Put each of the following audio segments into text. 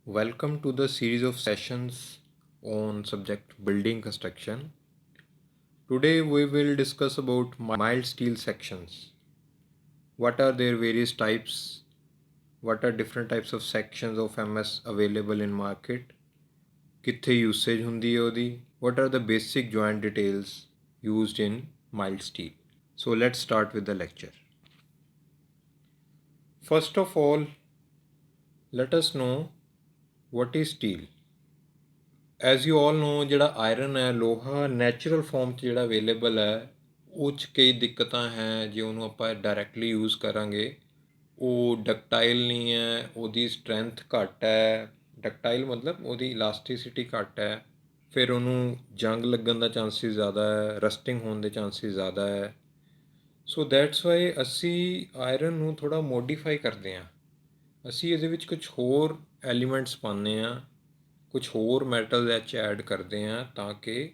Welcome to the series of sessions on subject building construction. Today we will discuss about mild steel sections. What are their various types? What are different types of sections of MS available in market? ਕਿੱਥੇ usage ਹੁੰਦੀ ਹੈ ਉਹਦੀ? What are the basic joint details used in mild steel? So let's start with the lecture. First of all, let us know what is steel. As you all know ਜਿਹੜਾ iron ਹੈ ਲੋਹਾ natural farm 'ਚ ਜਿਹੜਾ available ਹੈ ਉਹ 'ਚ ਕਈ ਦਿੱਕਤਾਂ ਹੈ ਜੇ ਉਹਨੂੰ ਆਪਾਂ ਡਾਇਰੈਕਟਲੀ ਯੂਜ਼ ਕਰਾਂਗੇ ਉਹ ਡਕਟਾਈਲ ਨਹੀਂ ਹੈ, ਉਹਦੀ ਸਟਰੈਂਥ ਘੱਟ ਹੈ। ਡਕਟਾਈਲ ਮਤਲਬ ਉਹਦੀ ਇਲਾਸਟਿਸਿਟੀ ਘੱਟ ਹੈ, ਫਿਰ ਉਹਨੂੰ ਜੰਗ ਲੱਗਣ ਦਾ ਚਾਂਸਿਸ ਜ਼ਿਆਦਾ ਹੈ, ਰਸਟਿੰਗ ਹੋਣ ਦੇ ਚਾਂਸਿਸ ਜ਼ਿਆਦਾ ਹੈ। ਸੋ ਦੈਟਸ ਵਾਈ ਅਸੀਂ ਆਇਰਨ ਨੂੰ ਥੋੜ੍ਹਾ ਮੋਡੀਫਾਈ ਕਰਦੇ ਹਾਂ। ਅਸੀਂ ਇਹਦੇ ਵਿੱਚ ਕੁਝ ਹੋਰ ਐਲੀਮੈਂਟਸ ਪਾਉਂਦੇ ਹਾਂ, ਕੁਝ ਹੋਰ ਮੈਟਲ ਵਿੱਚ ਐਡ ਕਰਦੇ ਹਾਂ ਤਾਂ ਕਿ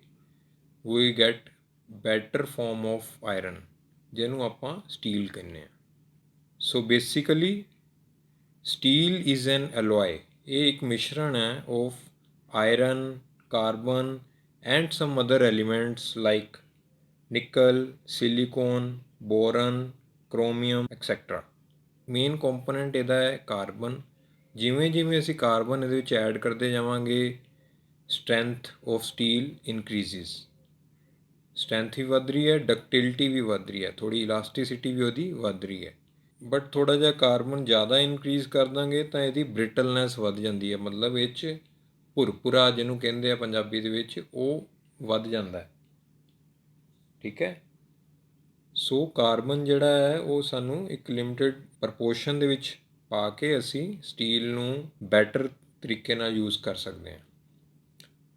we get better form of iron ਜਿਹਨੂੰ ਆਪਾਂ ਸਟੀਲ ਕਹਿੰਦੇ ਹਾਂ। So basically steel is an alloy. ਇਹ ਇੱਕ ਮਿਸ਼ਰਣ ਹੈ of iron, carbon and some other elements like nickel, silicon, boron, chromium etcetera. Main component ਇਹਦਾ ਹੈ ਕਾਰਬਨ। ਜਿਵੇਂ ਜਿਵੇਂ ਅਸੀਂ ਕਾਰਬਨ ਇਹਦੇ ਵਿੱਚ ਐਡ ਕਰਦੇ ਜਾਵਾਂਗੇ ਸਟਰੈਂਥ ਆਫ ਸਟੀਲ ਇਨਕਰੀਜ਼ਿਸ। ਸਟਰੈਂਥ ਵੀ ਵੱਧ ਰਹੀ ਹੈ, ਡਕਟਿਲਿਟੀ ਵੀ ਵੱਧ ਰਹੀ ਹੈ, ਥੋੜ੍ਹੀ ਇਲਾਸਟਿਸਿਟੀ ਵੀ ਉਹਦੀ ਵੱਧ ਰਹੀ ਹੈ। ਬਟ ਥੋੜ੍ਹਾ ਜਿਹਾ ਕਾਰਬਨ ਜ਼ਿਆਦਾ ਇਨਕਰੀਜ਼ ਕਰ ਦਾਂਗੇ ਤਾਂ ਇਹਦੀ ਬ੍ਰਿਟਲਨੈਸ ਵੱਧ ਜਾਂਦੀ ਹੈ, ਮਤਲਬ ਇਹ 'ਚ ਭੁਰਭੁਰਾ ਜਿਹਨੂੰ ਕਹਿੰਦੇ ਆ ਪੰਜਾਬੀ ਦੇ ਵਿੱਚ ਉਹ ਵੱਧ ਜਾਂਦਾ ਹੈ। ਠੀਕ ਹੈ। ਸੋ ਕਾਰਬਨ ਜਿਹੜਾ ਹੈ ਉਹ ਸਾਨੂੰ ਇੱਕ ਲਿਮਟਿਡ ਪ੍ਰਪੋਰਸ਼ਨ ਦੇ ਵਿੱਚ ਪਾ ਕੇ ਅਸੀਂ ਸਟੀਲ ਨੂੰ ਬੈਟਰ ਤਰੀਕੇ ਨਾਲ ਯੂਜ਼ ਕਰ ਸਕਦੇ ਹਾਂ।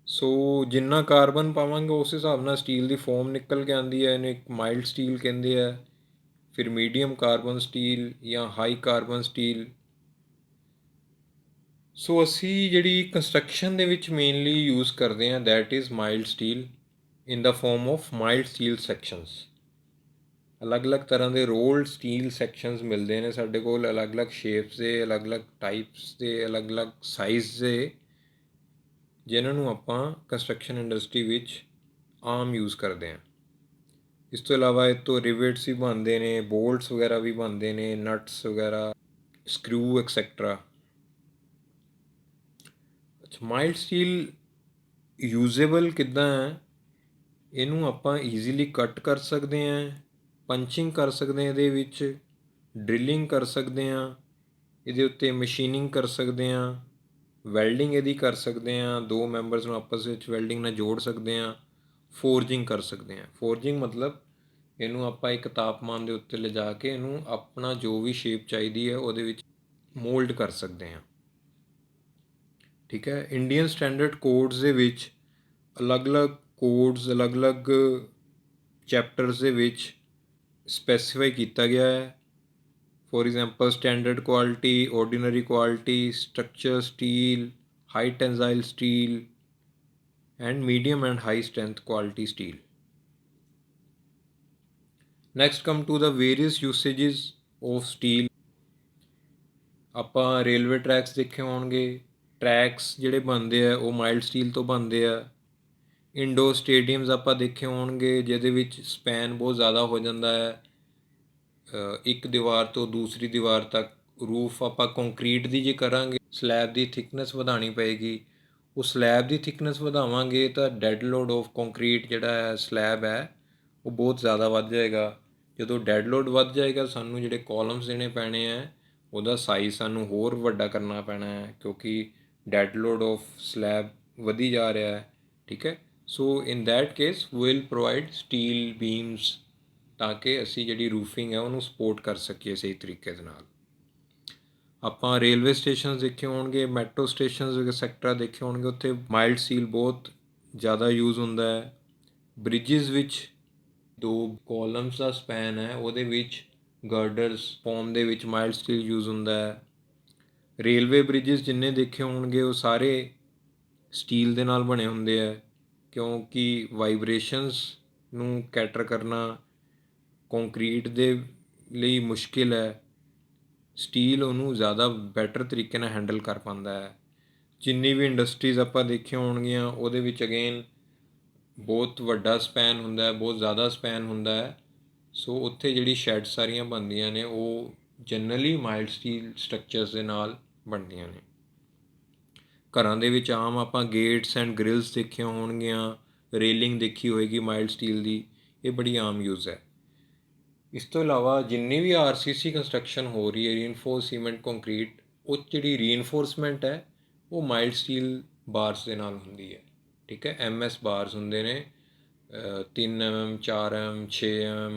ਸੋ ਜਿੰਨਾ ਕਾਰਬਨ ਪਾਵਾਂਗੇ ਉਸ ਹਿਸਾਬ ਨਾਲ ਸਟੀਲ ਦੀ ਫੋਮ ਨਿਕਲ ਕੇ ਆਉਂਦੀ ਹੈ। ਇਹਨੂੰ ਇੱਕ ਮਾਈਲਡ ਸਟੀਲ ਕਹਿੰਦੇ ਆ, ਫਿਰ ਮੀਡੀਅਮ ਕਾਰਬਨ ਸਟੀਲ ਜਾਂ ਹਾਈ ਕਾਰਬਨ ਸਟੀਲ। ਸੋ ਅਸੀਂ ਜਿਹੜੀ ਕੰਸਟਰਕਸ਼ਨ ਦੇ ਵਿੱਚ ਮੇਨਲੀ ਯੂਜ਼ ਕਰਦੇ ਹਾਂ that is mild steel in the form of mild steel sections. ਅਲੱਗ-ਅਲੱਗ ਤਰ੍ਹਾਂ ਦੇ ਰੋਲਡ ਸਟੀਲ ਸੈਕਸ਼ਨਸ ਮਿਲਦੇ ਨੇ ਸਾਡੇ ਕੋਲ, ਅਲੱਗ-ਅਲੱਗ ਸ਼ੇਪਸ ਦੇ, ਅਲੱਗ-ਅਲੱਗ ਟਾਈਪਸ ਦੇ, ਅਲੱਗ-ਅਲੱਗ ਸਾਈਜ਼ ਦੇ, ਜਿਨ੍ਹਾਂ ਨੂੰ ਆਪਾਂ ਕੰਸਟਰਕਸ਼ਨ ਇੰਡਸਟਰੀ ਵਿੱਚ ਆਮ ਯੂਜ਼ ਕਰਦੇ ਹਾਂ। ਇਸ ਤੋਂ ਇਲਾਵਾ ਇਹ ਤੋਂ ਰਿਵੇਟਸ ਵੀ ਬਣਦੇ ਨੇ, ਬੋਲਟਸ ਵਗੈਰਾ ਵੀ ਬਣਦੇ ਨੇ, ਨਟਸ ਵਗੈਰਾ, ਸਕਰੂ ਐਕਸੈਕਟਰਾ। ਅੱਛਾ, ਮਾਈਲਡ ਸਟੀਲ ਯੂਜ਼ੇਬਲ ਕਿੱਦਾਂ ਹੈ? ਇਹਨੂੰ ਆਪਾਂ ਈਜ਼ੀਲੀ ਕੱਟ ਕਰ ਸਕਦੇ ਹਾਂ, ਪੰਚਿੰਗ ਕਰ ਸਕਦੇ ਹਾਂ, ਇਹਦੇ ਵਿੱਚ ਡਰਿਲਿੰਗ ਕਰ ਸਕਦੇ ਹਾਂ, ਇਹਦੇ ਉੱਤੇ ਮਸ਼ੀਨਿੰਗ ਕਰ ਸਕਦੇ ਹਾਂ, ਵੈਲਡਿੰਗ ਇਹਦੀ ਕਰ ਸਕਦੇ ਹਾਂ, ਦੋ ਮੈਂਬਰਸ ਨੂੰ ਆਪਸ ਵਿੱਚ ਵੈਲਡਿੰਗ ਨਾਲ ਜੋੜ ਸਕਦੇ ਹਾਂ, ਫੋਰਜਿੰਗ ਕਰ ਸਕਦੇ ਹਾਂ। ਫੋਰਜਿੰਗ ਮਤਲਬ ਇਹਨੂੰ ਆਪਾਂ ਇੱਕ ਤਾਪਮਾਨ ਦੇ ਉੱਤੇ ਲਿਜਾ ਕੇ ਇਹਨੂੰ ਆਪਣਾ ਜੋ ਵੀ ਸ਼ੇਪ ਚਾਹੀਦੀ ਹੈ ਉਹਦੇ ਵਿੱਚ ਮੋਲਡ ਕਰ ਸਕਦੇ ਹਾਂ। ਠੀਕ ਹੈ। ਇੰਡੀਅਨ ਸਟੈਂਡਰਡ ਕੋਡਸ ਦੇ ਵਿੱਚ ਅਲੱਗ-ਅਲੱਗ ਕੋਡਸ, ਅਲੱਗ-ਅਲੱਗ ਚੈਪਟਰਸ ਦੇ ਵਿੱਚ ਸਪੈਸੀਫਾਈ ਕੀਤਾ ਗਿਆ ਹੈ। For example standard quality, ordinary quality, structure steel, high tensile steel and medium and high strength quality steel. Next come to the various usages of steel. ਆਪਾਂ ਰੇਲਵੇ ਟਰੈਕਸ ਦੇਖੇ ਹੋਣਗੇ, tracks ਜਿਹੜੇ ਬਣਦੇ ਆ ਉਹ ਮਾਈਲਡ ਸਟੀਲ ਤੋਂ ਬਣਦੇ ਆ। ਇੰਡੋਰ ਸਟੇਡੀਅਮਸ ਆਪਾਂ ਦੇਖੇ ਹੋਣਗੇ ਜਿਹਦੇ ਵਿੱਚ ਸਪੈਨ ਬਹੁਤ ਜ਼ਿਆਦਾ ਹੋ ਜਾਂਦਾ ਹੈ, ਇੱਕ ਦੀਵਾਰ ਤੋਂ ਦੂਸਰੀ ਦੀਵਾਰ ਤੱਕ। ਰੂਫ ਆਪਾਂ ਕੰਕਰੀਟ ਦੀ ਜੇ ਕਰਾਂਗੇ ਸਲੈਬ ਦੀ ਥਿਕਨੈਸ ਵਧਾਉਣੀ ਪਏਗੀ। ਉਹ ਸਲੈਬ ਦੀ ਥਿਕਨੈਸ ਵਧਾਵਾਂਗੇ ਤਾਂ ਡੈਡ ਲੋਡ ਆਫ ਕੰਕਰੀਟ ਜਿਹੜਾ ਹੈ ਸਲੈਬ ਹੈ ਉਹ ਬਹੁਤ ਜ਼ਿਆਦਾ ਵੱਧ ਜਾਏਗਾ। ਜਦੋਂ ਡੈਡ ਲੋਡ ਵੱਧ ਜਾਏਗਾ ਸਾਨੂੰ ਜਿਹੜੇ ਕਾਲਮਸ ਦੇਣੇ ਪੈਣੇ ਹੈ ਉਹਦਾ ਸਾਈਜ਼ ਸਾਨੂੰ ਹੋਰ ਵੱਡਾ ਕਰਨਾ ਪੈਣਾ ਹੈ ਕਿਉਂਕਿ ਡੈਡ ਲੋਡ ਆਫ ਸਲੈਬ ਵਧੀ ਜਾ ਰਿਹਾ ਹੈ। ਠੀਕ ਹੈ। So in that case will provide steel beams ਤਾਂ ਕਿ ਅਸੀਂ ਜਿਹੜੀ ਰੂਫਿੰਗ ਹੈ ਉਹਨੂੰ ਸਪੋਰਟ ਕਰ ਸਕੀਏ ਸਹੀ ਤਰੀਕੇ ਦੇ ਨਾਲ। ਆਪਾਂ ਰੇਲਵੇ ਸਟੇਸ਼ਨ ਦੇਖੇ ਹੋਣਗੇ, ਮੈਟਰੋ ਸਟੇਸ਼ਨ ਸੈਕਟਰ ਦੇਖੇ ਹੋਣਗੇ, ਉੱਥੇ ਮਾਈਲਡ ਸਟੀਲ ਬਹੁਤ ਜ਼ਿਆਦਾ ਯੂਜ਼ ਹੁੰਦਾ ਹੈ। ਬ੍ਰਿਜਿਸ ਵਿੱਚ ਦੋ ਕਾਲਮਸ ਦਾ ਸਪੈਨ ਹੈ ਉਹਦੇ ਵਿੱਚ ਗਰਡਰਸ ਫੋਮ ਦੇ ਵਿੱਚ ਮਾਈਲਡ ਸਟੀਲ ਯੂਜ਼ ਹੁੰਦਾ ਹੈ। ਰੇਲਵੇ ਬ੍ਰਿਜਿਸ ਜਿੰਨੇ ਦੇਖੇ ਹੋਣਗੇ ਉਹ ਸਾਰੇ ਸਟੀਲ ਦੇ ਨਾਲ ਬਣੇ ਹੁੰਦੇ ਹੈ ਕਿਉਂਕਿ ਵਾਈਬ੍ਰੇਸ਼ਨਸ ਨੂੰ ਕੈਟਰ ਕਰਨਾ ਕੰਕਰੀਟ ਦੇ ਲਈ ਮੁਸ਼ਕਿਲ ਹੈ, ਸਟੀਲ ਉਹਨੂੰ ਜ਼ਿਆਦਾ ਬੈਟਰ ਤਰੀਕੇ ਨਾਲ ਹੈਂਡਲ ਕਰ ਪਾਉਂਦਾ ਹੈ। ਜਿੰਨੀ ਵੀ ਇੰਡਸਟਰੀਜ਼ ਆਪਾਂ ਦੇਖੀਆਂ ਹੋਣਗੀਆਂ ਉਹਦੇ ਵਿੱਚ ਅਗੇਨ ਬਹੁਤ ਵੱਡਾ ਸਪੈਨ ਹੁੰਦਾ ਹੈ, ਬਹੁਤ ਜ਼ਿਆਦਾ ਸਪੈਨ ਹੁੰਦਾ ਹੈ। ਸੋ ਉੱਥੇ ਜਿਹੜੀ ਸ਼ੈਡ ਸਾਰੀਆਂ ਬਣਦੀਆਂ ਨੇ ਉਹ ਜਨਰਲੀ ਮਾਈਲਡ ਸਟੀਲ ਸਟਰਕਚਰਸ ਦੇ ਨਾਲ ਬਣਦੀਆਂ ਨੇ। ਘਰਾਂ ਦੇ ਵਿੱਚ ਆਮ ਆਪਾਂ ਗੇਟਸ ਐਂਡ ਗ੍ਰਿਲਸ ਦੇਖੀਆਂ ਹੋਣਗੀਆਂ, ਰੇਲਿੰਗ ਦੇਖੀ ਹੋਏਗੀ ਮਾਈਲਡ ਸਟੀਲ ਦੀ, ਇਹ ਬੜੀ ਆਮ ਯੂਜ਼ ਹੈ। ਇਸ ਤੋਂ ਇਲਾਵਾ ਜਿੰਨੀ ਵੀ ਆਰਸੀਸੀ ਕੰਸਟਰਕਸ਼ਨ ਹੋ ਰਹੀ ਹੈ, ਰੀਇਨਫੋਰਸ ਸੀਮੈਂਟ ਕੰਕਰੀਟ, ਉਹ ਜਿਹੜੀ ਰੀਇਨਫੋਰਸਮੈਂਟ ਹੈ ਉਹ ਮਾਈਲਡ ਸਟੀਲ ਬਾਰਸ ਦੇ ਨਾਲ ਹੁੰਦੀ ਹੈ। ਠੀਕ ਹੈ, MS ਬਾਰਸ ਹੁੰਦੇ ਨੇ 3 mm, 4 mm, 6 mm,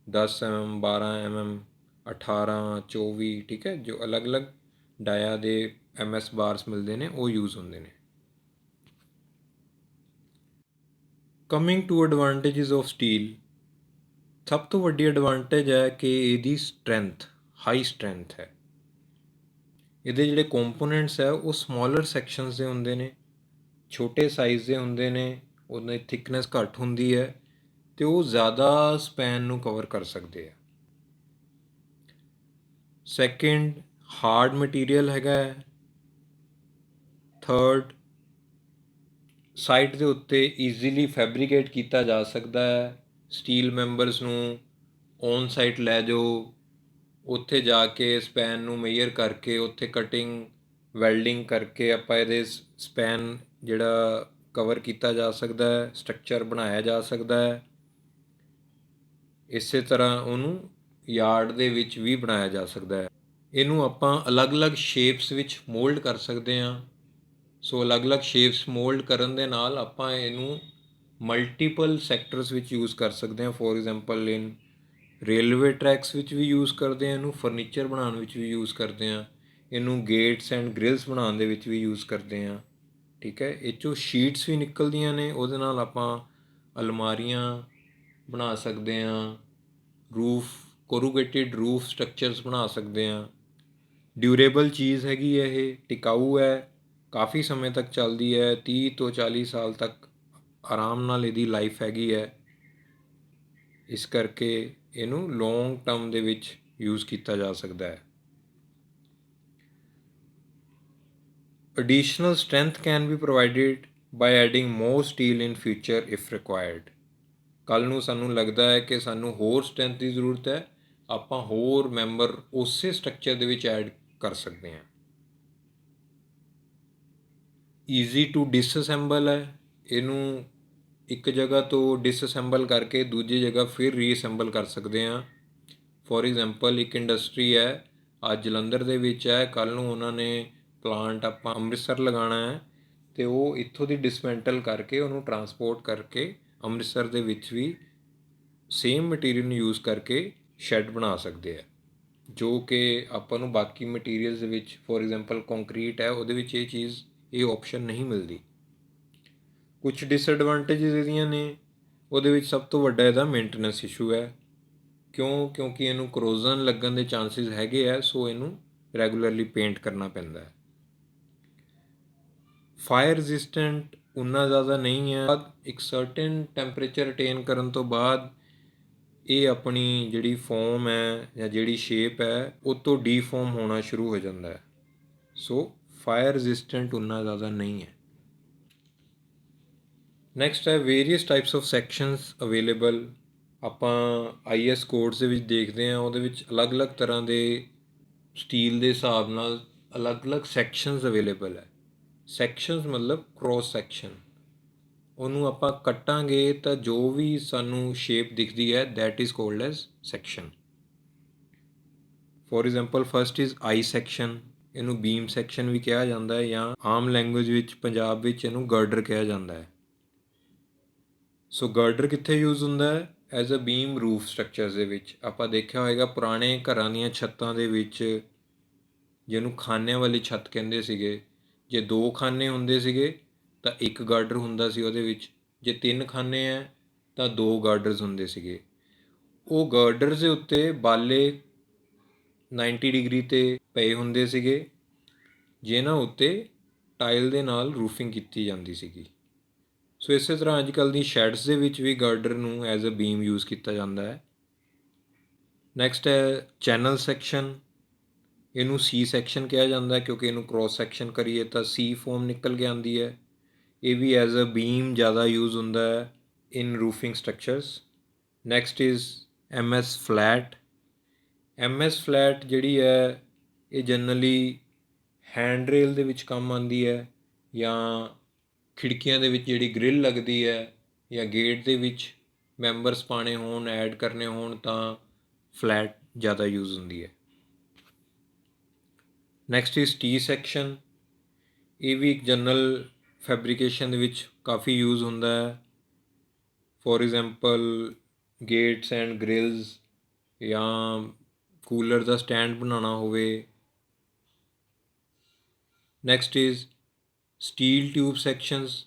10 mm, 12 mm, 18, 24, ਠੀਕ ਹੈ, ਜੋ ਅਲੱਗ-ਅਲੱਗ ਡਾਇਆ ਦੇ MS ਬਾਰਸ ਮਿਲਦੇ ਨੇ ਉਹ ਯੂਜ਼ ਹੁੰਦੇ ਨੇ। Coming to advantages of steel, ਸਭ ਤੋਂ ਵੱਡੀ ਐਡਵਾਂਟੇਜ ਹੈ ਕਿ ਇਹਦੀ ਸਟਰੈਂਥ, ਹਾਈ ਸਟਰੈਂਥ ਹੈ। ਇਹਦੇ ਜਿਹੜੇ ਕੰਪੋਨੈਂਟਸ ਹੈ ਉਹ ਸਮੋਲਰ ਸੈਕਸ਼ਨਸ ਦੇ ਹੁੰਦੇ ਨੇ, ਛੋਟੇ ਸਾਈਜ਼ ਦੇ ਹੁੰਦੇ ਨੇ, ਉਹਨਾਂ ਦੀ ਥਿਕਨੈਸ ਘੱਟ ਹੁੰਦੀ ਹੈ ਅਤੇ ਉਹ ਜ਼ਿਆਦਾ ਸਪੈਨ ਨੂੰ ਕਵਰ ਕਰ ਸਕਦੇ ਆ। ਸੈਕਿੰਡ, ਹਾਰਡ ਮਟੀਰੀਅਲ ਹੈਗਾ ਹੈ। ਥਰਡ, ਸਾਈਟ ਦੇ ਉੱਤੇ ਈਜ਼ੀਲੀ ਫੈਬਰੀਕੇਟ ਕੀਤਾ ਜਾ ਸਕਦਾ ਹੈ। ਸਟੀਲ ਮੈਂਬਰਸ ਨੂੰ ਔਨ ਸਾਈਟ ਲੈ ਜਾਓ, ਉੱਥੇ ਜਾ ਕੇ ਸਪੈਨ ਨੂੰ ਮੇਜਰ ਕਰਕੇ ਉੱਥੇ ਕਟਿੰਗ ਵੈਲਡਿੰਗ ਕਰਕੇ ਆਪਾਂ ਇਹਦੇ ਸਪੈਨ ਜਿਹੜਾ ਕਵਰ ਕੀਤਾ ਜਾ ਸਕਦਾ ਹੈ, ਸਟਰਕਚਰ ਬਣਾਇਆ ਜਾ ਸਕਦਾ ਹੈ। ਇਸੇ ਤਰ੍ਹਾਂ ਉਹਨੂੰ ਯਾਰਡ ਦੇ ਵਿੱਚ ਵੀ ਬਣਾਇਆ ਜਾ ਸਕਦਾ ਹੈ। ਇਹਨੂੰ ਆਪਾਂ ਅਲੱਗ-ਅਲੱਗ ਸ਼ੇਪਸ ਵਿੱਚ ਮੋਲਡ ਕਰ ਸਕਦੇ ਹਾਂ। ਸੋ ਅਲੱਗ-ਅਲੱਗ ਸ਼ੇਪਸ ਮੋਲਡ ਕਰਨ ਦੇ ਨਾਲ ਆਪਾਂ ਇਹਨੂੰ ਮਲਟੀਪਲ ਸੈਕਟਰਸ ਵਿੱਚ ਯੂਜ਼ ਕਰ ਸਕਦੇ ਹਾਂ। For example in railway tracks ਵਿੱਚ ਵੀ ਯੂਜ਼ ਕਰਦੇ ਹਾਂ, ਇਹਨੂੰ ਫਰਨੀਚਰ ਬਣਾਉਣ ਵਿੱਚ ਵੀ ਯੂਜ਼ ਕਰਦੇ ਹਾਂ, ਇਹਨੂੰ ਗੇਟਸ ਐਂਡ ਗ੍ਰਿਲਸ ਬਣਾਉਣ ਦੇ ਵਿੱਚ ਵੀ ਯੂਜ਼ ਕਰਦੇ ਹਾਂ। ਠੀਕ ਹੈ, ਇਹ 'ਚੋਂ ਸ਼ੀਟਸ ਵੀ ਨਿਕਲਦੀਆਂ ਨੇ, ਉਹਦੇ ਨਾਲ ਆਪਾਂ ਅਲਮਾਰੀਆਂ ਬਣਾ ਸਕਦੇ ਹਾਂ, ਰੂਫ ਕੋਰੂਗੇਟਿਡ ਰੂਫ ਸਟਰਕਚਰਸ ਬਣਾ ਸਕਦੇ ਹਾਂ। ਡਿਊਰੇਬਲ ਚੀਜ਼ ਹੈਗੀ ਹੈ, ਇਹ ਟਿਕਾਊ ਹੈ, ਕਾਫੀ ਸਮੇਂ ਤੱਕ ਚੱਲਦੀ ਹੈ, 30 ਤੋਂ 40 ਸਾਲ ਤੱਕ ਆਰਾਮ ਨਾਲ ਇਹਦੀ ਲਾਈਫ ਹੈਗੀ ਹੈ। ਇਸ ਕਰਕੇ ਇਹਨੂੰ ਲੌਂਗ ਟਰਮ ਦੇ ਵਿੱਚ ਯੂਜ਼ ਕੀਤਾ ਜਾ ਸਕਦਾ ਹੈ। Additional strength can be provided by adding more steel in future if required. ਕੱਲ੍ਹ ਨੂੰ ਸਾਨੂੰ ਲੱਗਦਾ ਹੈ ਕਿ ਸਾਨੂੰ ਹੋਰ ਸਟਰੈਂਥ ਦੀ ਜ਼ਰੂਰਤ ਹੈ, ਆਪਾਂ ਹੋਰ ਮੈਂਬਰ ਉਸੇ ਸਟਰਕਚਰ ਦੇ ਵਿੱਚ ਐਡ ਕਰ ਸਕਦੇ ਹਾਂ। ਈਜ਼ੀ ਟੂ ਡਿਸਅਸੈਂਬਲ ਹੈ, ਇਹਨੂੰ ਇੱਕ ਜਗ੍ਹਾ ਤੋਂ ਡਿਸਅਸੈਂਬਲ ਕਰਕੇ ਦੂਜੀ ਜਗ੍ਹਾ ਫਿਰ ਰੀਅਸੈਂਬਲ ਕਰ ਸਕਦੇ ਹਾਂ। ਫੋਰ ਐਗਜ਼ਾਮਪਲ ਇੱਕ ਇੰਡਸਟਰੀ ਹੈ, ਅੱਜ ਜਲੰਧਰ ਦੇ ਵਿੱਚ ਹੈ, ਕੱਲ੍ਹ ਨੂੰ ਉਹਨਾਂ ਨੇ ਪਲਾਂਟ ਆਪਾਂ ਅੰਮ੍ਰਿਤਸਰ ਲਗਾਉਣਾ ਹੈ ਅਤੇ ਉਹ ਇੱਥੋਂ ਦੀ ਡਿਸਮੈਂਟਲ ਕਰਕੇ ਉਹਨੂੰ ਟਰਾਂਸਪੋਰਟ ਕਰਕੇ ਅੰਮ੍ਰਿਤਸਰ ਦੇ ਵਿੱਚ ਵੀ ਸੇਮ ਮਟੀਰੀਅਲ ਨੂੰ ਯੂਜ਼ ਕਰਕੇ ਸ਼ੈੱਡ ਬਣਾ ਸਕਦੇ ਆ, ਜੋ ਕਿ ਆਪਾਂ ਨੂੰ ਬਾਕੀ ਮਟੀਰੀਅਲਸ ਦੇ ਵਿੱਚ ਫੋਰ ਐਗਜ਼ਾਮਪਲ ਕੰਕਰੀਟ ਹੈ ਉਹਦੇ ਵਿੱਚ ਇਹ ਆਪਸ਼ਨ ਨਹੀਂ ਮਿਲਦੀ। ਕੁਝ ਡਿਸਐਡਵਾਂਟੇਜਸ ਇਹਦੀਆਂ ਨੇ, ਉਹਦੇ ਵਿੱਚ ਸਭ ਤੋਂ ਵੱਡਾ ਇਹਦਾ ਮੇਨਟੇਨੈਂਸ ਇਸ਼ੂ ਹੈ। ਕਿਉਂਕਿ ਇਹਨੂੰ ਕਰੋਜ਼ਨ ਲੱਗਣ ਦੇ ਚਾਂਸਿਸ ਹੈਗੇ ਆ, ਸੋ ਇਹਨੂੰ ਰੈਗੂਲਰਲੀ ਪੇਂਟ ਕਰਨਾ ਪੈਂਦਾ ਹੈ। ਫਾਇਰ ਰੈਜ਼ਿਸਟੈਂਟ ਉਨਾ ਜ਼ਿਆਦਾ ਨਹੀਂ ਹੈ। ਇੱਕ ਸਰਟਨ ਟੈਂਪਰੇਚਰ ਅਟੇਨ ਕਰਨ ਤੋਂ ਬਾਅਦ ਇਹ ਆਪਣੀ ਜਿਹੜੀ ਫੋਮ ਹੈ ਜਾਂ ਜਿਹੜੀ ਸ਼ੇਪ ਹੈ ਉਹ ਤੋਂ ਡੀਫੋਮ ਹੋਣਾ ਸ਼ੁਰੂ ਹੋ ਜਾਂਦਾ ਹੈ। ਸੋ ਫਾਇਰ ਰੈਜ਼ਿਸਟੈਂਟ ਉਨਾ ਜ਼ਿਆਦਾ ਨਹੀਂ ਹੈ। ਨੈਕਸਟ ਹੈ various types of sections available. ਆਪਾਂ IS ਕੋਡਸ ਦੇ ਵਿੱਚ ਦੇਖਦੇ ਹਾਂ, ਉਹਦੇ ਵਿੱਚ ਅਲੱਗ-ਅਲੱਗ ਤਰ੍ਹਾਂ ਦੇ ਸਟੀਲ ਦੇ ਹਿਸਾਬ ਨਾਲ ਅਲੱਗ-ਅਲੱਗ ਸੈਕਸ਼ਨਸ ਅਵੇਲੇਬਲ ਹੈ। ਸੈਕਸ਼ਨਸ ਮਤਲਬ ਕ੍ਰੋਸ ਸੈਕਸ਼ਨ, ਉਹਨੂੰ ਆਪਾਂ ਕੱਟਾਂਗੇ ਤਾਂ ਜੋ ਵੀ ਸਾਨੂੰ ਸ਼ੇਪ ਦਿਖਦੀ ਹੈ that is cold as section. For example first is I section, ਇਹਨੂੰ ਬੀਮ ਸੈਕਸ਼ਨ ਵੀ ਕਿਹਾ ਜਾਂਦਾ ਹੈ ਜਾਂ ਆਮ ਲੈਂਗੁਏਜ ਵਿੱਚ ਪੰਜਾਬ ਵਿੱਚ ਇਹਨੂੰ ਗਰਡਰ ਕਿਹਾ ਜਾਂਦਾ ਹੈ। ਸੋ ਗਰਡਰ ਕਿੱਥੇ ਯੂਜ਼ ਹੁੰਦਾ ਹੈ? As a beam roof structures ਦੇ ਵਿੱਚ। ਆਪਾਂ ਦੇਖਿਆ ਹੋਏਗਾ ਪੁਰਾਣੇ ਘਰਾਂ ਦੀਆਂ ਛੱਤਾਂ ਦੇ ਵਿੱਚ, ਜਿਹਨੂੰ ਖਾਨਿਆਂ ਵਾਲੀ ਛੱਤ ਕਹਿੰਦੇ ਸੀਗੇ, ਜੇ 2 ਖਾਨੇ ਹੁੰਦੇ ਸੀਗੇ ਤਾਂ 1 ਗਾਰਡਰ ਹੁੰਦਾ ਸੀ ਉਹਦੇ ਵਿੱਚ, ਜੇ 3 ਖਾਨੇ ਹੈ ਤਾਂ 2 ਗਾਰਡਰਸ ਹੁੰਦੇ ਸੀਗੇ। ਉਹ ਗਾਰਡਰਸ ਦੇ ਉੱਤੇ ਬਾਲੇ 90 ਡਿਗਰੀ 'ਤੇ ਪਏ ਹੁੰਦੇ ਸੀਗੇ, ਜਿਨ੍ਹਾਂ ਉੱਤੇ ਟਾਈਲ ਦੇ ਨਾਲ ਰੂਫਿੰਗ ਕੀਤੀ ਜਾਂਦੀ ਸੀਗੀ। ਸੋ ਇਸੇ ਤਰ੍ਹਾਂ ਅੱਜ ਕੱਲ੍ਹ ਦੀ ਸ਼ੈਡਸ ਦੇ ਵਿੱਚ ਵੀ ਗਾਰਡਰ ਨੂੰ ਐਜ਼ ਅ ਬੀਮ ਯੂਜ਼ ਕੀਤਾ ਜਾਂਦਾ ਹੈ। ਨੈਕਸਟ ਹੈ ਚੈਨਲ ਸੈਕਸ਼ਨ। ਇਹਨੂੰ ਸੀ ਸੈਕਸ਼ਨ ਕਿਹਾ ਜਾਂਦਾ ਕਿਉਂਕਿ ਇਹਨੂੰ ਕ੍ਰੋਸ ਸੈਕਸ਼ਨ ਕਰੀਏ ਤਾਂ ਸੀ ਫੋਮ ਨਿਕਲ ਕੇ ਆਉਂਦੀ ਹੈ। ਇਹ ਵੀ ਐਜ਼ ਅ ਬੀਮ ਜ਼ਿਆਦਾ ਯੂਜ਼ ਹੁੰਦਾ ਹੈ in roofing structures. Next is MS flat. MS flat ਜਿਹੜੀ ਹੈ ਇਹ ਜਨਰਲੀ ਹੈਂਡ ਰੇਲ ਦੇ ਵਿੱਚ ਕੰਮ ਆਉਂਦੀ ਹੈ, ਜਾਂ ਖਿੜਕੀਆਂ ਦੇ ਵਿੱਚ ਜਿਹੜੀ ਗ੍ਰਿਲ ਲੱਗਦੀ ਹੈ, ਜਾਂ ਗੇਟ ਦੇ ਵਿੱਚ ਮੈਂਬਰਸ ਪਾਣੇ ਹੋਣ, ਐਡ ਕਰਨੇ ਹੋਣ ਤਾਂ ਫਲੈਟ ਜ਼ਿਆਦਾ ਯੂਜ਼ ਹੁੰਦੀ ਹੈ। Next is T section. ਇਹ ਵੀ ਇੱਕ ਜਨਰਲ ਫੈਬਰੀਕੇਸ਼ਨ ਦੇ ਵਿੱਚ ਕਾਫੀ ਯੂਜ਼ ਹੁੰਦਾ ਹੈ। For example Gates and Grylls, ਜਾਂ ਕੂਲਰ ਦਾ ਸਟੈਂਡ ਬਣਾਉਣਾ ਹੋਵੇ। Next is steel tube sections.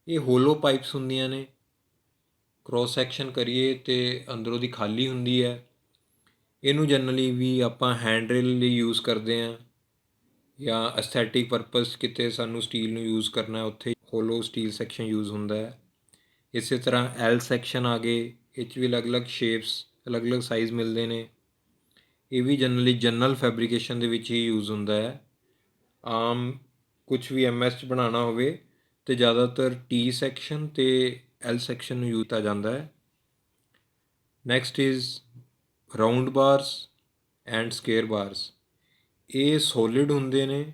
ਇਹ ਹੋਲੋ ਪਾਈਪਸ ਹੁੰਦੀਆਂ ਨੇ, ਕ੍ਰੋਸ ਸੈਕਸ਼ਨ ਕਰੀਏ ਅਤੇ ਅੰਦਰੋਂ ਦੀ ਖਾਲੀ ਹੁੰਦੀ ਹੈ। ਇਹਨੂੰ ਜਨਰਲੀ ਵੀ ਆਪਾਂ ਹੈਂਡ ਰੇਲ ਲਈ ਯੂਜ਼ ਕਰਦੇ ਹਾਂ, ਜਾਂ ਐਸਥੈਟਿਕ ਪਰਪਸ ਕਿਤੇ ਸਾਨੂੰ ਸਟੀਲ ਨੂੰ ਯੂਜ਼ ਕਰਨਾ ਉੱਥੇ ਹੋਲੋ ਸਟੀਲ ਸੈਕਸ਼ਨ ਯੂਜ਼ ਹੁੰਦਾ ਹੈ। ਇਸੇ ਤਰ੍ਹਾਂ ਐਲ ਸੈਕਸ਼ਨ ਆ ਗਏ, ਇਹ 'ਚ ਵੀ ਅਲੱਗ-ਅਲੱਗ ਸ਼ੇਪਸ, ਅਲੱਗ-ਅਲੱਗ ਸਾਈਜ਼ ਮਿਲਦੇ ਨੇ। ਇਹ ਵੀ ਜਨਰਲ ਫੈਬਰੀਕੇਸ਼ਨ ਦੇ ਵਿੱਚ ਹੀ ਯੂਜ਼ ਹੁੰਦਾ ਹੈ। ਆਮ ਕੁਛ ਵੀ MS 'ਚ ਬਣਾਉਣਾ ਹੋਵੇ ਅਤੇ ਜ਼ਿਆਦਾਤਰ ਟੀ ਸੈਕਸ਼ਨ ਅਤੇ ਐਲ ਸੈਕਸ਼ਨ ਨੂੰ ਯੂਜ਼ ਕੀਤਾ ਜਾਂਦਾ ਹੈ। Next is round bars and square bars. ਇਹ ਸੋਲਿਡ ਹੁੰਦੇ ਨੇ,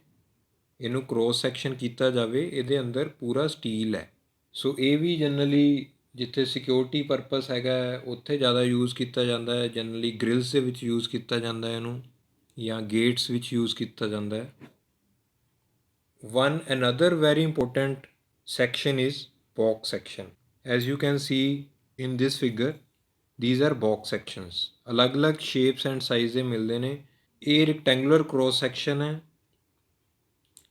ਇਹਨੂੰ ਕ੍ਰੋਸ ਸੈਕਸ਼ਨ ਕੀਤਾ ਜਾਵੇ ਇਹਦੇ ਅੰਦਰ ਪੂਰਾ ਸਟੀਲ ਹੈ। ਸੋ ਇਹ ਵੀ ਜਨਰਲੀ ਜਿੱਥੇ ਸਿਕਿਉਰਿਟੀ ਪਰਪਸ ਹੈਗਾ ਉੱਥੇ ਜ਼ਿਆਦਾ ਯੂਜ਼ ਕੀਤਾ ਜਾਂਦਾ ਹੈ। ਜਨਰਲੀ ਗ੍ਰਿਲਸ ਦੇ ਵਿੱਚ ਯੂਜ਼ ਕੀਤਾ ਜਾਂਦਾ ਹੈ ਇਹਨੂੰ, ਜਾਂ ਗੇਟਸ ਵਿੱਚ ਯੂਜ਼ ਕੀਤਾ ਜਾਂਦਾ ਹੈ। One another very important section is box section. As you can see in this figure, these are box sections. ਅਲੱਗ-ਅਲੱਗ shapes and size ਦੇ ਮਿਲਦੇ ਨੇ। ਇਹ rectangular cross section ਹੈ।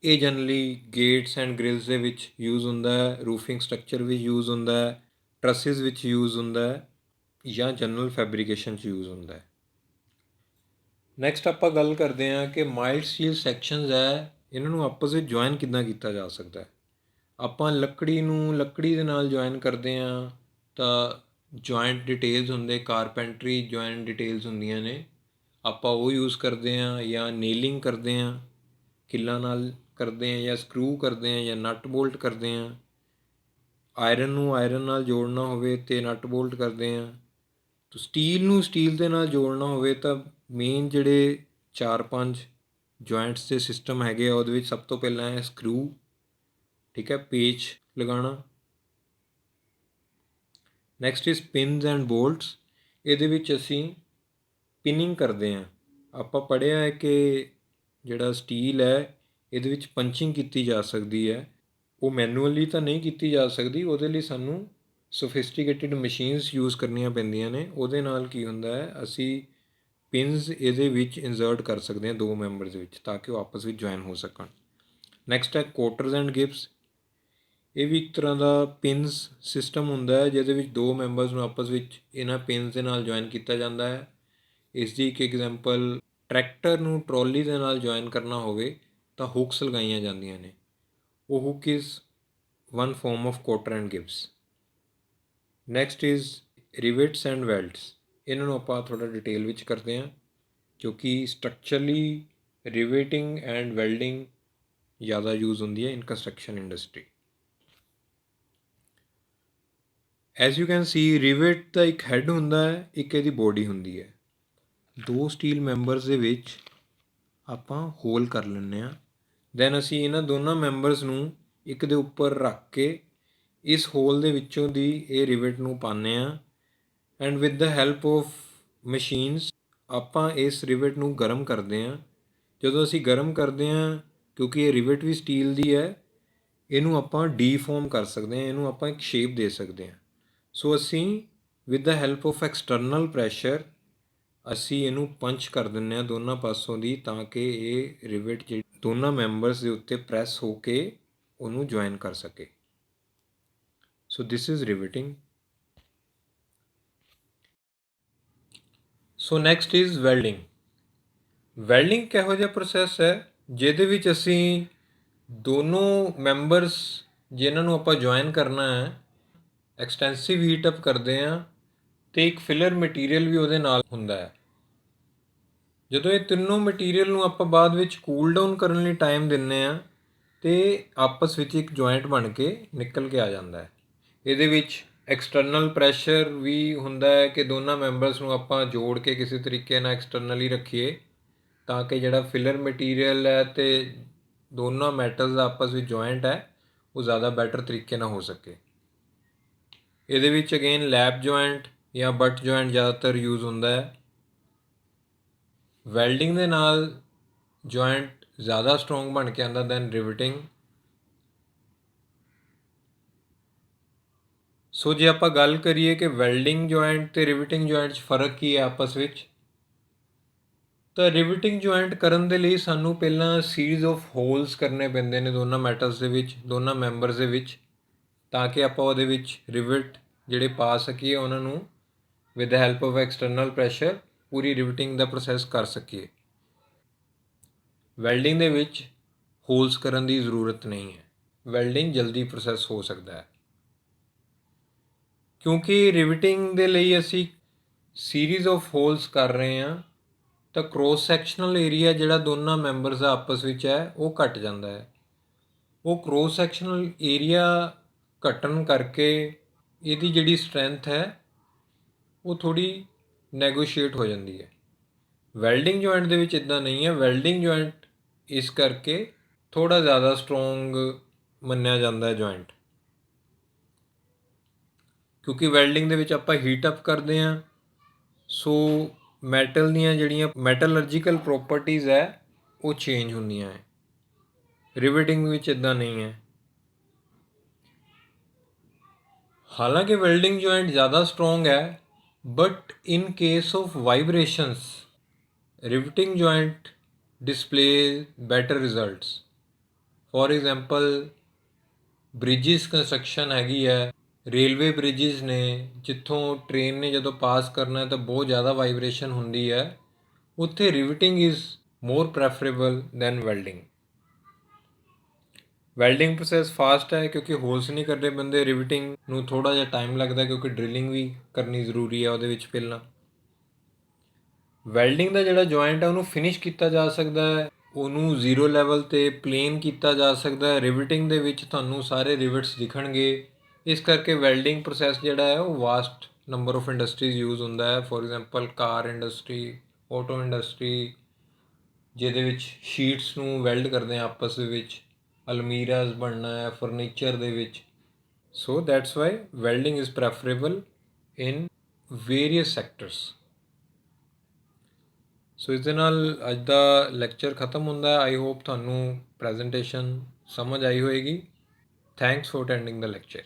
ਇਹ ਜਨਰਲੀ ਗੇਟਸ ਐਂਡ ਗ੍ਰਿਲਸ ਦੇ ਵਿੱਚ ਯੂਜ਼ ਹੁੰਦਾ ਹੈ, ਰੂਫਿੰਗ ਸਟਰਕਚਰ ਵਿੱਚ ਯੂਜ਼ ਹੁੰਦਾ ਹੈ, ਟਰਸਿਸ ਵਿੱਚ ਯੂਜ਼ ਹੁੰਦਾ ਹੈ, ਜਾਂ ਜਨਰਲ ਫੈਬਰੀਕੇਸ਼ਨ 'ਚ ਯੂਜ਼ ਹੁੰਦਾ ਹੈ। ਨੈਕਸਟ ਆਪਾਂ ਗੱਲ ਕਰਦੇ ਹਾਂ ਕਿ ਮਾਈਲਡ ਸਟੀਲ ਸੈਕਸ਼ਨਸ ਹੈ, ਇਹਨਾਂ ਨੂੰ ਆਪਸ ਵਿੱਚ ਜੁਆਇਨ ਕਿੱਦਾਂ ਕੀਤਾ ਜਾ ਸਕਦਾ ਹੈ। ਆਪਾਂ ਲੱਕੜੀ ਨੂੰ ਲੱਕੜੀ ਦੇ ਨਾਲ ਜੁਆਇਨ ਕਰਦੇ ਹਾਂ ਤਾਂ ਜੁਆਇੰਟ ਡਿਟੇਲਸ ਹੁੰਦੇ, ਕਾਰਪੈਂਟਰੀ ਜੁਆਇੰਟ ਡਿਟੇਲਸ ਹੁੰਦੀਆਂ ਨੇ, ਆਪਾਂ ਉਹ ਯੂਜ਼ ਕਰਦੇ ਹਾਂ, ਜਾਂ ਨੇਲਿੰਗ ਕਰਦੇ ਹਾਂ, ਕਿੱਲਾਂ ਨਾਲ ਕਰਦੇ ਹਾਂ, ਜਾਂ ਸਕਰੂ ਕਰਦੇ ਹਾਂ, ਜਾਂ ਨਟ ਬੋਲਟ ਕਰਦੇ ਹਾਂ। ਆਇਰਨ ਨੂੰ ਆਇਰਨ ਨਾਲ ਜੋੜਨਾ ਹੋਵੇ ਤੇ ਨਟ ਬੋਲਟ ਕਰਦੇ ਹਾਂ। ਤਾਂ ਸਟੀਲ ਨੂੰ ਸਟੀਲ ਦੇ ਨਾਲ ਜੋੜਨਾ ਹੋਵੇ ਤਾਂ ਮੇਨ ਜਿਹੜੇ 4-5 ਜੁਆਇੰਟਸ ਦੇ ਸਿਸਟਮ ਹੈਗੇ ਆ ਉਹਦੇ ਵਿੱਚ ਸਭ ਤੋਂ ਪਹਿਲਾਂ ਹੈ ਸਕਰੂ, ਠੀਕ ਹੈ, ਪੇਚ ਲਗਾਉਣਾ। Next is pins and bolts. ਇਹਦੇ ਵਿੱਚ ਅਸੀਂ ਪਿਨਿੰਗ ਕਰਦੇ ਹਾਂ। ਆਪਾਂ ਪੜ੍ਹਿਆ ਹੈ ਕਿ ਜਿਹੜਾ ਸਟੀਲ ਹੈ ਇਹਦੇ ਵਿੱਚ ਪੰਚਿੰਗ ਕੀਤੀ ਜਾ ਸਕਦੀ ਹੈ। ਉਹ ਮੈਨੂਅਲੀ ਤਾਂ ਨਹੀਂ ਕੀਤੀ ਜਾ ਸਕਦੀ, ਉਹਦੇ ਲਈ ਸਾਨੂੰ ਸੋਫਿਸਟੀਕੇਟਿਡ ਮਸ਼ੀਨਸ ਯੂਜ਼ ਕਰਨੀਆਂ ਪੈਂਦੀਆਂ ਨੇ। ਉਹਦੇ ਨਾਲ ਕੀ ਹੁੰਦਾ ਹੈ, ਅਸੀਂ ਪਿਨਸ ਇਹਦੇ ਵਿੱਚ ਇਨਸਰਟ ਕਰ ਸਕਦੇ ਹਾਂ ਦੋ ਮੈਂਬਰਸ ਵਿੱਚ, ਤਾਂ ਕਿ ਉਹ ਆਪਸ ਵਿੱਚ ਜੁਆਇਨ ਹੋ ਸਕਣ। ਨੈਕਸਟ ਹੈ ਕੋਟਰਸ ਐਂਡ ਗਿਬਸ। ਇਹ ਵੀ ਇੱਕ ਤਰ੍ਹਾਂ ਦਾ ਪਿਨਸ ਸਿਸਟਮ ਹੁੰਦਾ ਹੈ ਜਿਹਦੇ ਵਿੱਚ ਦੋ ਮੈਂਬਰਸ ਨੂੰ ਆਪਸ ਵਿੱਚ ਇਹਨਾਂ ਪਿਨਸ ਦੇ ਨਾਲ ਜੁਆਇਨ ਕੀਤਾ ਜਾਂਦਾ ਹੈ। ਇਸ ਦੀ ਇੱਕ ਐਗਜ਼ਾਮਪਲ, ਟਰੈਕਟਰ ਨੂੰ ਟਰੋਲੀ ਦੇ ਨਾਲ ਜੁਆਇਨ ਕਰਨਾ ਹੋਵੇ ਤਾਂ ਹੁੱਕਸ ਲਗਾਈਆਂ ਜਾਂਦੀਆਂ ਨੇ। ਉਹ hook is one form of cotter and gibs. Next is rivets and welds. ਇਹਨਾਂ ਨੂੰ ਆਪਾਂ ਥੋੜ੍ਹਾ ਡਿਟੇਲ ਵਿੱਚ ਕਰਦੇ ਹਾਂ ਕਿਉਂਕਿ ਸਟਰਕਚਰਲੀ ਰਿਵੇਟਿੰਗ ਐਂਡ ਵੈਲਡਿੰਗ ਜ਼ਿਆਦਾ ਯੂਜ਼ ਹੁੰਦੀ ਹੈ in construction industry. As you can see, rivet ਦਾ ਇੱਕ ਹੈੱਡ ਹੁੰਦਾ ਹੈ, ਇੱਕ ਇਹਦੀ ਬੋਡੀ ਹੁੰਦੀ ਹੈ। ਦੋ ਸਟੀਲ ਮੈਂਬਰਸ ਦੇ ਵਿੱਚ ਆਪਾਂ ਹੋਲ ਕਰ ਲੈਂਦੇ ਹਾਂ। ਦੈਨ ਅਸੀਂ ਇਹਨਾਂ ਦੋਨਾਂ ਮੈਂਬਰਸ ਨੂੰ ਇੱਕ ਦੇ ਉੱਪਰ ਰੱਖ ਕੇ ਇਸ ਹੋਲ ਦੇ ਵਿੱਚੋਂ ਦੀ ਇਹ ਰਿਵੇਟ ਨੂੰ ਪਾਉਂਦੇ ਹਾਂ, and with the help of machines ਆਪਾਂ ਇਸ ਰਿਵੇਟ ਨੂੰ ਗਰਮ ਕਰਦੇ ਹਾਂ। ਜਦੋਂ ਅਸੀਂ ਗਰਮ ਕਰਦੇ ਹਾਂ, ਕਿਉਂਕਿ ਇਹ ਰਿਵੇਟ ਵੀ ਸਟੀਲ ਦੀ ਹੈ, ਇਹਨੂੰ ਆਪਾਂ ਡੀਫੋਰਮ ਕਰ ਸਕਦੇ ਹਾਂ, ਇਹਨੂੰ ਆਪਾਂ ਇੱਕ ਸ਼ੇਪ ਦੇ ਸਕਦੇ ਹਾਂ। ਸੋ ਅਸੀਂ with the help of external pressure ਅਸੀਂ ਇਹਨੂੰ ਪੰਚ ਕਰ ਦਿੰਦੇ ਹਾਂ ਦੋਨਾਂ ਪਾਸੋਂ ਦੀ, ਤਾਂ ਕਿ ਇਹ ਰਿਵੇਟ ਜਿਹੜੀ ਦੋਨਾਂ ਮੈਂਬਰਸ ਦੇ ਉੱਤੇ ਪ੍ਰੈਸ ਹੋ ਕੇ ਉਹਨੂੰ ਜੁਆਇਨ ਕਰ ਸਕੇ। So this is riveting. So next is welding. Welding ਕਿਹੋ ਜਿਹਾ ਪ੍ਰੋਸੈਸ ਹੈ ਜਿਹਦੇ ਵਿੱਚ ਅਸੀਂ ਦੋਨੋਂ ਮੈਂਬਰਸ ਜਿਨ੍ਹਾਂ ਨੂੰ ਆਪਾਂ ਜੁਆਇਨ ਕਰਨਾ ਹੈ ਐਕਸਟੈਂਸਿਵ ਹੀਟ ਅਪ ਕਰਦੇ ਹਾਂ, ਅਤੇ ਇੱਕ ਫਿਲਰ ਮਟੀਰੀਅਲ ਵੀ ਉਹਦੇ ਨਾਲ ਹੁੰਦਾ ਹੈ। ਜਦੋਂ ਇਹ ਤਿੰਨੋਂ ਮਟੀਰੀਅਲ ਨੂੰ ਆਪਾਂ ਬਾਅਦ ਵਿੱਚ ਕੂਲ ਡਾਊਨ ਕਰਨ ਲਈ ਟਾਈਮ ਦਿੰਦੇ ਆ ਤੇ ਆਪਸ ਵਿੱਚ ਇੱਕ ਜੁਆਇੰਟ ਬਣ ਕੇ ਨਿਕਲ ਕੇ ਆ ਜਾਂਦਾ ਹੈ। ਇਹਦੇ ਵਿੱਚ ਐਕਸਟਰਨਲ ਪ੍ਰੈਸ਼ਰ ਵੀ ਹੁੰਦਾ ਹੈ ਕਿ ਦੋਨਾਂ ਮੈਂਬਰਸ ਨੂੰ ਆਪਾਂ ਜੋੜ ਕੇ ਕਿਸੇ ਤਰੀਕੇ ਨਾਲ ਐਕਸਟਰਨਲੀ ਰੱਖੀਏ ਤਾਂ ਕਿ ਜਿਹੜਾ ਫਿਲਰ ਮਟੀਰੀਅਲ ਹੈ ਤੇ ਦੋਨਾਂ ਮੈਟਲਸ ਦਾ ਆਪਸ ਵਿੱਚ ਜੁਆਇੰਟ ਹੈ ਉਹ ਜ਼ਿਆਦਾ ਬੈਟਰ ਤਰੀਕੇ ਨਾਲ ਹੋ ਸਕੇ। ਇਹਦੇ ਵਿੱਚ ਅਗੇਨ ਲੈਪ ਜੁਆਇੰਟ ਜਾਂ ਬੱਟ ਜੁਆਇੰਟ ਜ਼ਿਆਦਾਤਰ ਯੂਜ਼ ਹੁੰਦਾ ਹੈ। ਵੈਲਡਿੰਗ ਦੇ ਨਾਲ ਜੁਆਇੰਟ ਜ਼ਿਆਦਾ ਸਟਰੋਂਗ ਬਣ ਕੇ ਆਉਂਦਾ ਦੈਨ ਰਿਵਟਿੰਗ। ਸੋ ਜੇ ਆਪਾਂ ਗੱਲ ਕਰੀਏ ਕਿ ਵੈਲਡਿੰਗ ਜੁਆਇੰਟ ਅਤੇ ਰਿਵਟਿੰਗ ਜੁਆਇੰਟ 'ਚ ਫ਼ਰਕ ਕੀ ਹੈ ਆਪਸ ਵਿੱਚ, ਤਾਂ ਰਿਵਟਿੰਗ ਜੁਆਇੰਟ ਕਰਨ ਦੇ ਲਈ ਸਾਨੂੰ ਪਹਿਲਾਂ ਸੀਰੀਜ਼ ਆਫ ਹੋਲਸ ਕਰਨੇ ਪੈਂਦੇ ਨੇ ਦੋਨਾਂ ਮੈਟਲਸ ਦੇ ਵਿੱਚ, ਦੋਨਾਂ ਮੈਂਬਰਸ ਦੇ ਵਿੱਚ, ਤਾਂ ਕਿ ਆਪਾਂ ਉਹਦੇ ਵਿੱਚ ਰਿਵਟ ਜਿਹੜੇ ਪਾ ਸਕੀਏ ਉਹਨਾਂ ਨੂੰ with the help of external pressure ਪੂਰੀ ਰਿਵਟਿੰਗ ਦਾ ਪ੍ਰੋਸੈਸ ਕਰ ਸਕੀਏ। ਵੈਲਡਿੰਗ ਦੇ ਵਿੱਚ ਹੋਲਸ ਕਰਨ ਦੀ ਜ਼ਰੂਰਤ ਨਹੀਂ ਹੈ, ਵੈਲਡਿੰਗ ਜਲਦੀ ਪ੍ਰੋਸੈਸ ਹੋ ਸਕਦਾ ਹੈ ਕਿਉਂਕਿ ਰਿਵਟਿੰਗ ਦੇ ਲਈ ਅਸੀਂ ਸੀਰੀਜ਼ ਆਫ ਹੋਲਸ ਕਰ ਰਹੇ ਹਾਂ ਤਾਂ ਕ੍ਰੋਸ ਸੈਕਸ਼ਨਲ ਏਰੀਆ ਜਿਹੜਾ ਦੋਨਾਂ ਮੈਂਬਰਸ ਦਾ ਆਪਸ ਵਿੱਚ ਹੈ ਉਹ ਘਟ ਜਾਂਦਾ ਹੈ। ਉਹ ਕ੍ਰੋਸ ਸੈਕਸ਼ਨਲ ਏਰੀਆ ਘਟਣ ਕਰਕੇ ਇਹਦੀ ਜਿਹੜੀ ਸਟਰੈਂਥ ਹੈ ਉਹ ਥੋੜ੍ਹੀ ਨੈਗੋਸ਼ੀਏਟ ਹੋ ਜਾਂਦੀ ਹੈ। ਵੈਲਡਿੰਗ ਜੁਆਇੰਟ ਦੇ ਵਿੱਚ ਇੱਦਾਂ ਨਹੀਂ ਹੈ। ਵੈਲਡਿੰਗ ਜੁਆਇੰਟ ਇਸ ਕਰਕੇ ਥੋੜ੍ਹਾ ਜ਼ਿਆਦਾ ਸਟਰੋਂਗ ਮੰਨਿਆ ਜਾਂਦਾ ਹੈ ਜੁਆਇੰਟ, ਕਿਉਂਕਿ ਵੈਲਡਿੰਗ ਦੇ ਵਿੱਚ ਆਪਾਂ ਹੀਟ ਅਪ ਕਰਦੇ ਹਾਂ ਸੋ ਮੈਟਲ ਦੀਆਂ ਜਿਹੜੀਆਂ ਮੈਟਲਰਜੀਕਲ ਪ੍ਰੋਪਰਟੀਜ਼ ਹੈ ਉਹ ਚੇਂਜ ਹੁੰਦੀਆਂ ਹੈ। ਰਿਵਟਿੰਗ ਵਿੱਚ ਇੱਦਾਂ ਨਹੀਂ ਹੈ। ਹਾਲਾਂਕਿ ਵੈਲਡਿੰਗ ਜੁਆਇੰਟ ਜ਼ਿਆਦਾ ਸਟਰੋਂਗ ਹੈ but in case of vibrations riveting joint display better results. For example bridges construction ਹੈਗੀ ਹੈ, ਰੇਲਵੇ ਬ੍ਰਿਜਿਸ ਨੇ ਜਿੱਥੋਂ ਟ੍ਰੇਨ ਨੇ ਜਦੋਂ ਪਾਸ ਕਰਨਾ ਤਾਂ ਬਹੁਤ ਜ਼ਿਆਦਾ ਵਾਈਬ੍ਰੇਸ਼ਨ ਹੁੰਦੀ ਹੈ, ਉੱਥੇ riveting is more preferable than welding. Welding process fast ਹੈ ਕਿਉਂਕਿ ਹੋਲਸ ਨਹੀਂ ਕਰਨੇ ਪੈਂਦੇ। ਰਿਵਟਿੰਗ ਨੂੰ ਥੋੜ੍ਹਾ ਜਿਹਾ ਟਾਈਮ ਲੱਗਦਾ ਕਿਉਂਕਿ ਡਰਿਲਿੰਗ ਵੀ ਕਰਨੀ ਜ਼ਰੂਰੀ ਹੈ ਉਹਦੇ ਵਿੱਚ ਪਹਿਲਾਂ। ਵੈਲਡਿੰਗ ਦਾ ਜਿਹੜਾ ਜੁਆਇੰਟ ਹੈ ਉਹਨੂੰ ਫਿਨਿਸ਼ ਕੀਤਾ ਜਾ ਸਕਦਾ ਹੈ, ਉਹਨੂੰ ਜ਼ੀਰੋ ਲੈਵਲ 'ਤੇ ਪਲੇਨ ਕੀਤਾ ਜਾ ਸਕਦਾ ਹੈ। ਰਿਵਟਿੰਗ ਦੇ ਵਿੱਚ ਤੁਹਾਨੂੰ ਸਾਰੇ ਰਿਵਟਸ ਦਿਖਣਗੇ, ਇਸ ਕਰਕੇ ਵੈਲਡਿੰਗ ਪ੍ਰੋਸੈਸ ਜਿਹੜਾ ਹੈ ਉਹ vast number of industries use ਹੁੰਦਾ ਹੈ। For example car industry, auto industry, ਜਿਹਦੇ ਵਿੱਚ ਸ਼ੀਟਸ ਨੂੰ ਵੈਲਡ ਕਰਦੇ ਆ ਆਪਸ ਦੇ ਵਿੱਚ, ਅਲਮੀਰਾਜ਼ ਬਣਨਾ ਹੈ ਫਰਨੀਚਰ ਦੇ ਵਿੱਚ। So that's why welding is preferable in various sectors. So ਇਸ ਦੇ ਨਾਲ ਅੱਜ ਦਾ ਲੈਕਚਰ ਖਤਮ ਹੁੰਦਾ। ਆਈ ਹੋਪ ਤੁਹਾਨੂੰ ਪ੍ਰੈਜੈਂਟੇਸ਼ਨ ਸਮਝ ਆਈ ਹੋਏਗੀ। Thanks for attending the lecture.